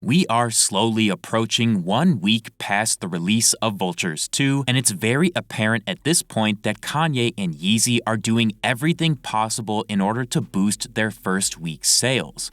We are slowly approaching 1 week past the release of Vultures 2, and it's very apparent at this point that Kanye and Yeezy are doing everything possible in order to boost their first week's sales.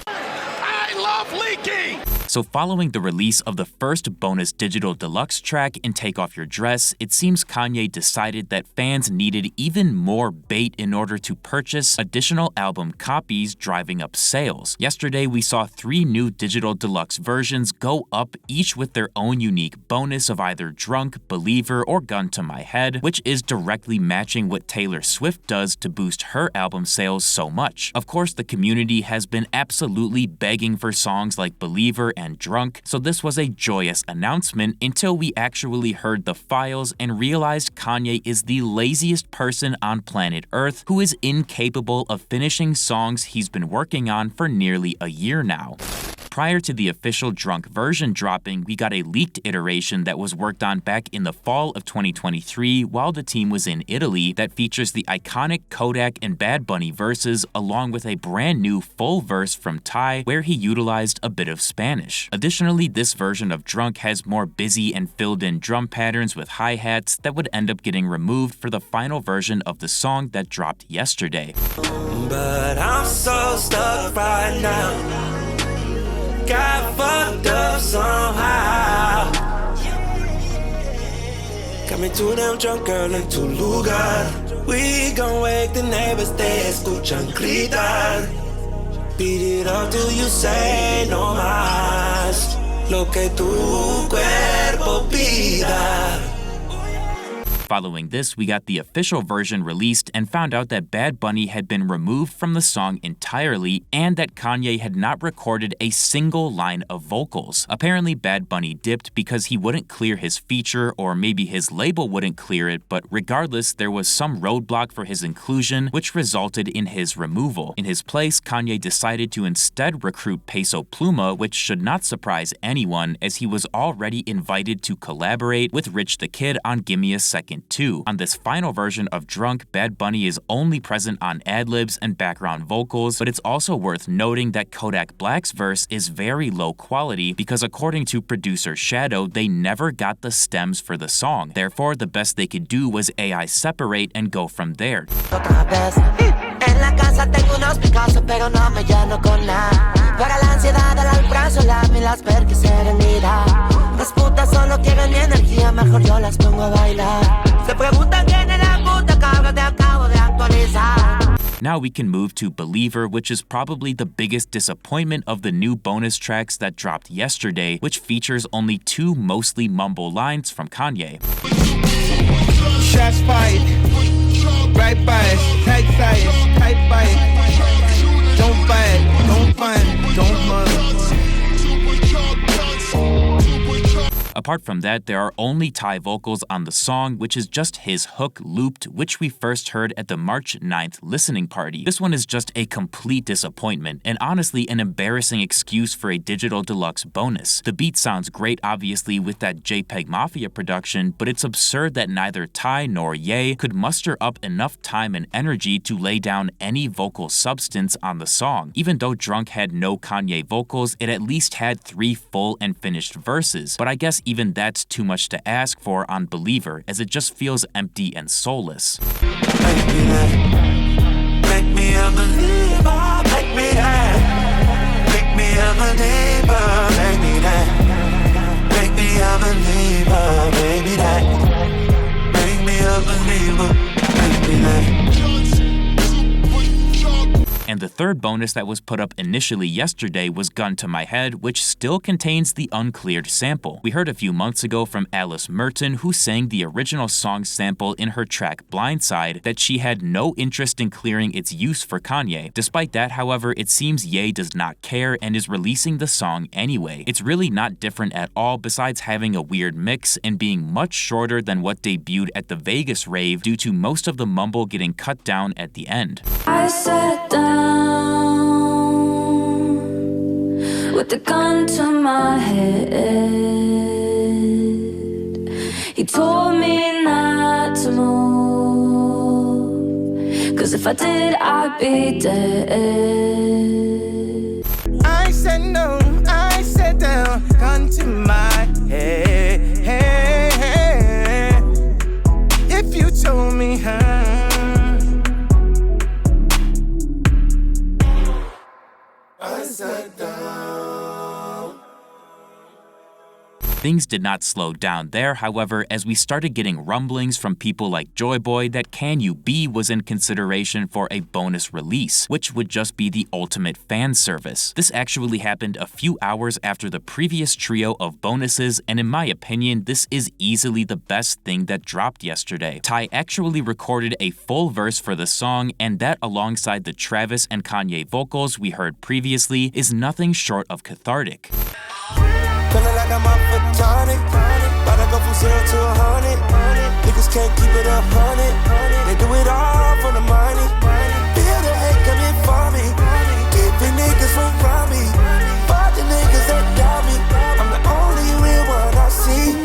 I love leaky! So following the release of the first bonus digital deluxe track in Take Off Your Dress, it seems Kanye decided that fans needed even more bait in order to purchase additional album copies, driving up sales. Yesterday, we saw 3 new digital deluxe versions go up, each with their own unique bonus of either Drunk, Believer, or Gun to My Head, which is directly matching what Taylor Swift does to boost her album sales so much. Of course, the community has been absolutely begging for songs like Believer and Drunk, so this was a joyous announcement until we actually heard the files and realized Kanye is the laziest person on planet Earth who is incapable of finishing songs he's been working on for nearly a year now. Prior to the official Drunk version dropping, we got a leaked iteration that was worked on back in the fall of 2023 while the team was in Italy that features the iconic Kodak and Bad Bunny verses along with a brand new full verse from Ty where he utilized a bit of Spanish. Additionally, this version of Drunk has more busy and filled-in drum patterns with hi-hats that would end up getting removed for the final version of the song that dropped yesterday. But I'm so stuck right now. Got fucked up somehow. Got me too damn drunk, girl, in tu lugar. We gon' wake the neighbors, they escuchan gritar. Beat it up till you say no más. Lo que tu cuerpo pida. Following this, we got the official version released and found out that Bad Bunny had been removed from the song entirely and that Kanye had not recorded a single line of vocals. Apparently, Bad Bunny dipped because he wouldn't clear his feature or maybe his label wouldn't clear it, but regardless, there was some roadblock for his inclusion, which resulted in his removal. In his place, Kanye decided to instead recruit Peso Pluma, which should not surprise anyone as he was already invited to collaborate with Rich the Kid on Gimme a Second 2. On this final version of Drunk, Bad Bunny is only present on ad-libs and background vocals, but it's also worth noting that Kodak Black's verse is very low quality because according to producer Shadow, they never got the stems for the song. Therefore, the best they could do was AI separate and go from there. Now we can move to Believer, which is probably the biggest disappointment of the new bonus tracks that dropped yesterday, which features only 2 mostly mumble lines from Kanye. Shots fired, right by it, tight by it, don't buy it, don't find it, don't mother. Apart from that, there are only Ty vocals on the song, which is just his hook looped, which we first heard at the March 9th listening party. This one is just a complete disappointment, and honestly an embarrassing excuse for a digital deluxe bonus. The beat sounds great obviously with that JPEG Mafia production, but it's absurd that neither Ty nor Ye could muster up enough time and energy to lay down any vocal substance on the song. Even though Drunk had no Kanye vocals, it at least had 3 full and finished verses, but I guess even that's too much to ask for on Believer, as it just feels empty and soulless. Make me a believer, make me that. Make me a believer, make me that. Make me a believer, make me that. Make me a believer, make me that. And the third bonus that was put up initially yesterday was Gun to My Head, which still contains the uncleared sample. We heard a few months ago from Alice Merton, who sang the original song sample in her track Blindside, that she had no interest in clearing its use for Kanye. Despite that, however, it seems Ye does not care and is releasing the song anyway. It's really not different at all besides having a weird mix and being much shorter than what debuted at the Vegas rave due to most of the mumble getting cut down at the end. I sat down with the gun to my head. He told me not to move, 'cause if I did, I'd be dead. I said no, I said to my head. If you told me I sat down. Things did not slow down there, however, as we started getting rumblings from people like Joy Boy that Can You Be was in consideration for a bonus release, which would just be the ultimate fan service. This actually happened a few hours after the previous trio of bonuses, and in my opinion, this is easily the best thing that dropped yesterday. Ty actually recorded a full verse for the song, and that alongside the Travis and Kanye vocals we heard previously is nothing short of cathartic. Feeling like I'm off a tonic. About to go from 0 to 100. Niggas can't keep it 100. They do it all for the money. Feel the hate coming for me. Keeping niggas from around me. Fuck the niggas that doubt me. I'm the only real one I see.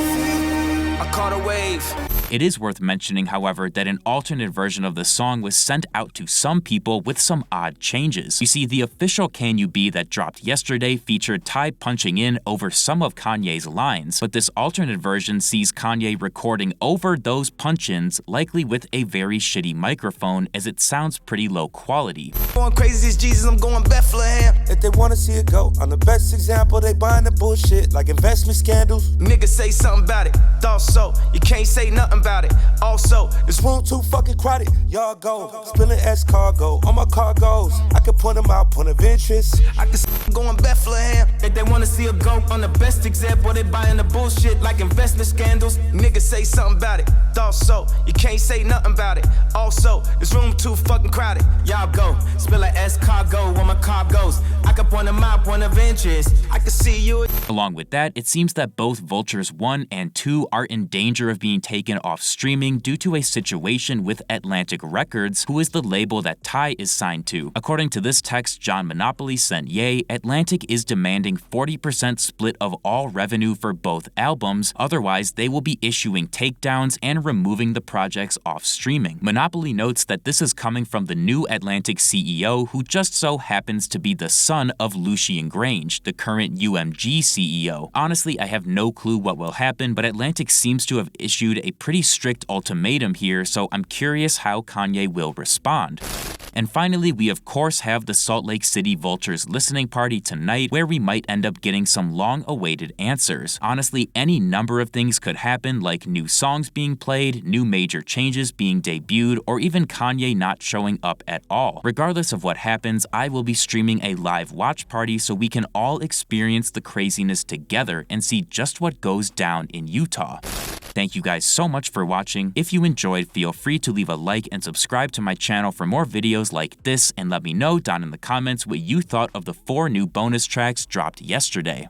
I caught a wave. It is worth mentioning, however, that an alternate version of the song was sent out to some people with some odd changes. You see, the official Can You Be that dropped yesterday featured Ty punching in over some of Kanye's lines, but this alternate version sees Kanye recording over those punch-ins, likely with a very shitty microphone, as it sounds pretty low quality. Going crazy as Jesus, I'm going Bethlehem. If they wanna see it go, I'm the best example. They buying the bullshit like investment scandals. Niggas say something about it, thought so. You can't say nothing about it. Also, This room too fucking crowded. Y'all go. Spilling S cargo on my cargoes. I can point them out, point of interest. I can see going Bethlehem. If they wanna see a goat on the best example, they buying the bullshit like investment scandals. Niggas say something about it, thought so. You can't say nothing about it. Also, this room too fucking crowded. Y'all go. Spill a S cargo on my cargoes. I can point them out, point of interest. I can see you. Along with that, it seems that both Vultures 1 and 2 are in danger of being taken off streaming due to a situation with Atlantic Records, who is the label that Ty is signed to. According to this text John Monopoly sent Ye, Atlantic is demanding 40% split of all revenue for both albums, otherwise they will be issuing takedowns and removing the projects off streaming. Monopoly notes that this is coming from the new Atlantic CEO, who just so happens to be the son of Lucien Grange, the current UMG CEO. Honestly, I have no clue what will happen, but Atlantic seems to have issued a pretty strict ultimatum here, so I'm curious how Kanye will respond. And finally, we of course have the Salt Lake City Vultures listening party tonight, where we might end up getting some long-awaited answers. Honestly, any number of things could happen, like new songs being played, new major changes being debuted, or even Kanye not showing up at all. Regardless of what happens, I will be streaming a live watch party so we can all experience the craziness together and see just what goes down in Utah. Thank you guys so much for watching. If you enjoyed, feel free to leave a like and subscribe to my channel for more videos like this, and let me know down in the comments what you thought of the 4 new bonus tracks dropped yesterday.